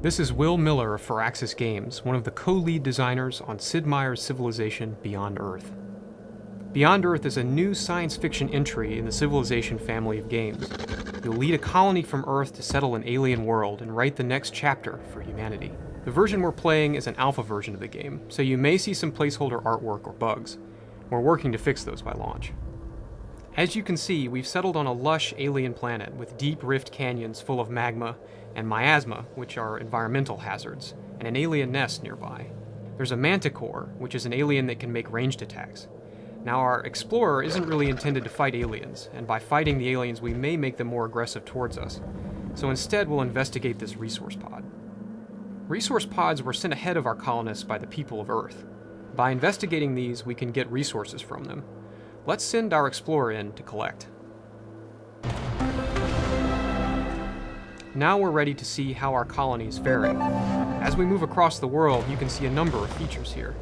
This is Will Miller of Firaxis Games, one of the co-lead designers on Sid Meier's Civilization Beyond Earth. Beyond Earth is a new science fiction entry in the Civilization family of games. You'll lead a colony from Earth to settle an alien world and write the next chapter for humanity. The version we're playing is an alpha version of the game, so you may see some placeholder artwork or bugs. We're working to fix those by launch. As you can see, we've settled on a lush alien planet with deep rift canyons full of magma and miasma, which are environmental hazards, and an alien nest nearby. There's a manticore, which is an alien that can make ranged attacks. Now, our explorer isn't really intended to fight aliens, and by fighting the aliens we may make them more aggressive towards us. So instead we'll investigate this resource pod. Resource pods were sent ahead of our colonists by the people of Earth. By investigating these, we can get resources from them. Let's send our explorer in to collect. Now we're ready to see how our colony is faring. As we move across the world, you can see a number of features here.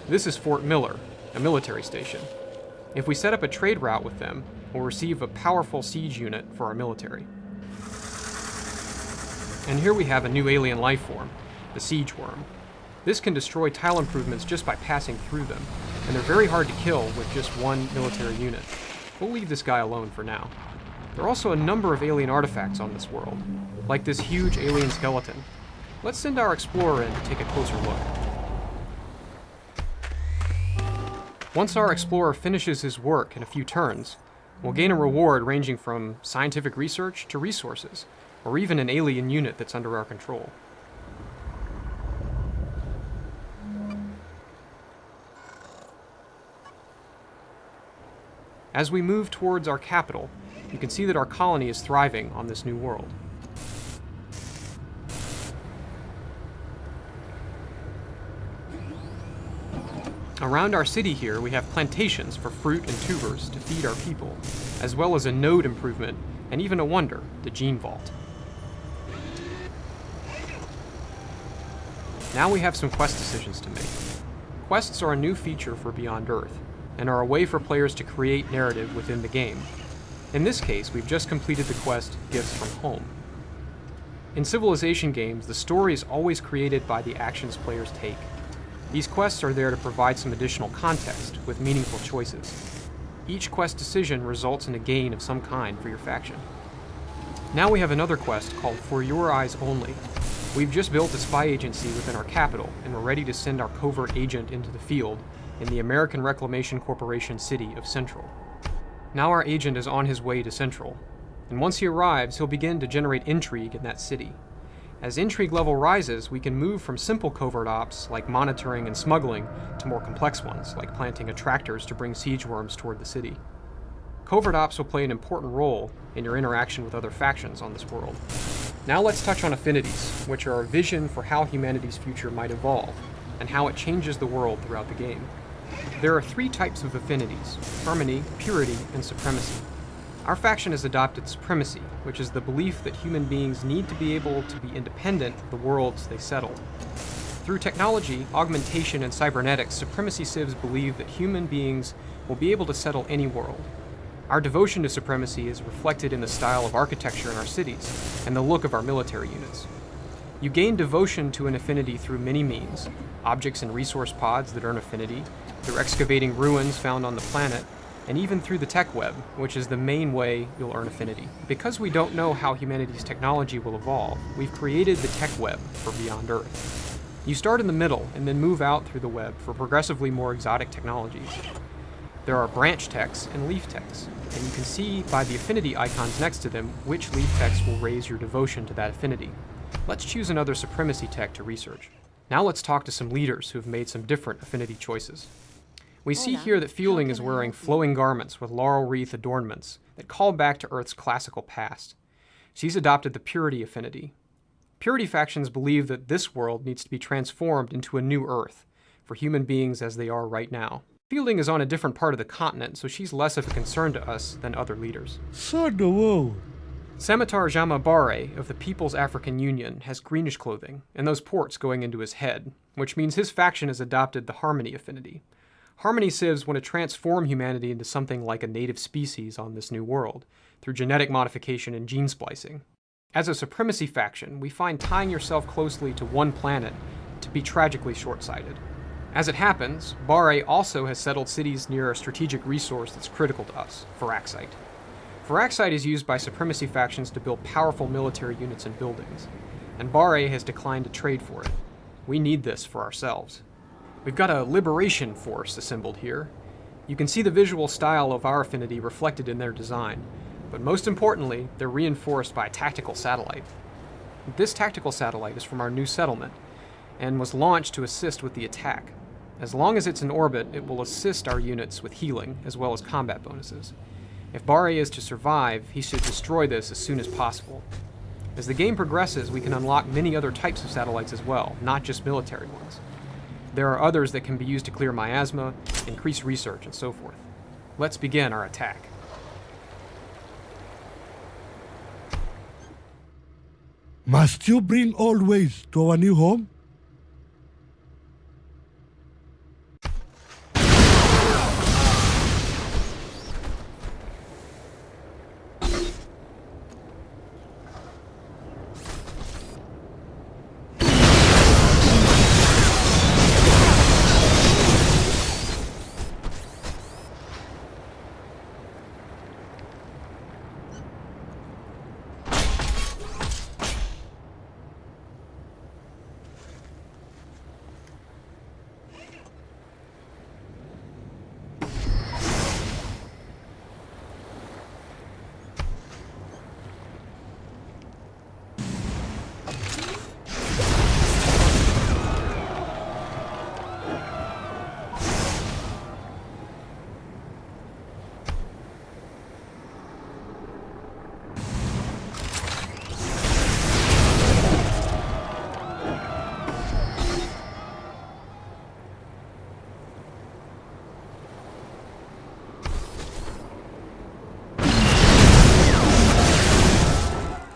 This is Fort Miller, a military station. If we set up a trade route with them, we'll receive a powerful siege unit for our military. And here we have a new alien life form, the siege worm. This can destroy tile improvements just by passing through them, and they're very hard to kill with just one military unit. We'll leave this guy alone for now. There are also a number of alien artifacts on this world, like this huge alien skeleton. Let's send our explorer in to take a closer look. Once our explorer finishes his work in a few turns, we'll gain a reward ranging from scientific research to resources, or even an alien unit that's under our control. As we move towards our capital, you can see that our colony is thriving on this new world. Around our city here, we have plantations for fruit and tubers to feed our people, as well as a node improvement, and even a wonder, the gene vault. Now we have some quest decisions to make. Quests are a new feature for Beyond Earth, and are a way for players to create narrative within the game. In this case, we've just completed the quest, Gifts from Home. In Civilization games, the story is always created by the actions players take. These quests are there to provide some additional context with meaningful choices. Each quest decision results in a gain of some kind for your faction. Now we have another quest called For Your Eyes Only. We've just built a spy agency within our capital, and we're ready to send our covert agent into the field in the American Reclamation Corporation city of Central. Now our agent is on his way to Central, and once he arrives, he'll begin to generate intrigue in that city. As intrigue level rises, we can move from simple covert ops, like monitoring and smuggling, to more complex ones, like planting attractors to bring siege worms toward the city. Covert ops will play an important role in your interaction with other factions on this world. Now let's touch on affinities, which are a vision for how humanity's future might evolve, and how it changes the world throughout the game. There are three types of affinities: harmony, purity, and supremacy. Our faction has adopted supremacy, which is the belief that human beings need to be able to be independent of the worlds they settle. Through technology, augmentation, and cybernetics, supremacy civs believe that human beings will be able to settle any world. Our devotion to supremacy is reflected in the style of architecture in our cities, and the look of our military units. You gain devotion to an affinity through many means: objects and resource pods that earn affinity, through excavating ruins found on the planet, and even through the tech web, which is the main way you'll earn affinity. Because we don't know how humanity's technology will evolve, we've created the tech web for Beyond Earth. You start in the middle and then move out through the web for progressively more exotic technologies. There are branch techs and leaf techs, and you can see by the affinity icons next to them which leaf techs will raise your devotion to that affinity. Let's choose another supremacy tech to research. Now let's talk to some leaders who have made some different affinity choices. We see here that Fielding is wearing flowing garments with laurel wreath adornments that call back to Earth's classical past. She's adopted the purity affinity. Purity factions believe that this world needs to be transformed into a new Earth for human beings as they are right now. Fielding is on a different part of the continent, so she's less of a concern to us than other leaders. Samatar Jamabare of the People's African Union has greenish clothing, and those ports going into his head, which means his faction has adopted the Harmony affinity. Harmony Civs want to transform humanity into something like a native species on this new world, through genetic modification and gene splicing. As a supremacy faction, we find tying yourself closely to one planet to be tragically short-sighted. As it happens, Bare also has settled cities near a strategic resource that's critical to us, Firaxite. Firaxite is used by supremacy factions to build powerful military units and buildings, and Bare has declined to trade for it. We need this for ourselves. We've got a liberation force assembled here. You can see the visual style of our affinity reflected in their design, but most importantly, they're reinforced by a tactical satellite. This tactical satellite is from our new settlement, and was launched to assist with the attack. As long as it's in orbit, it will assist our units with healing, as well as combat bonuses. If Bare is to survive, he should destroy this as soon as possible. As the game progresses, we can unlock many other types of satellites as well, not just military ones. There are others that can be used to clear miasma, increase research, and so forth. Let's begin our attack. Must you bring old ways to our new home?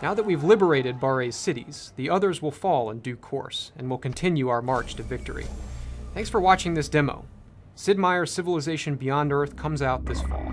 Now that we've liberated Bare's cities, the others will fall in due course, and we'll continue our march to victory. Thanks for watching this demo. Sid Meier's Civilization Beyond Earth comes out this fall.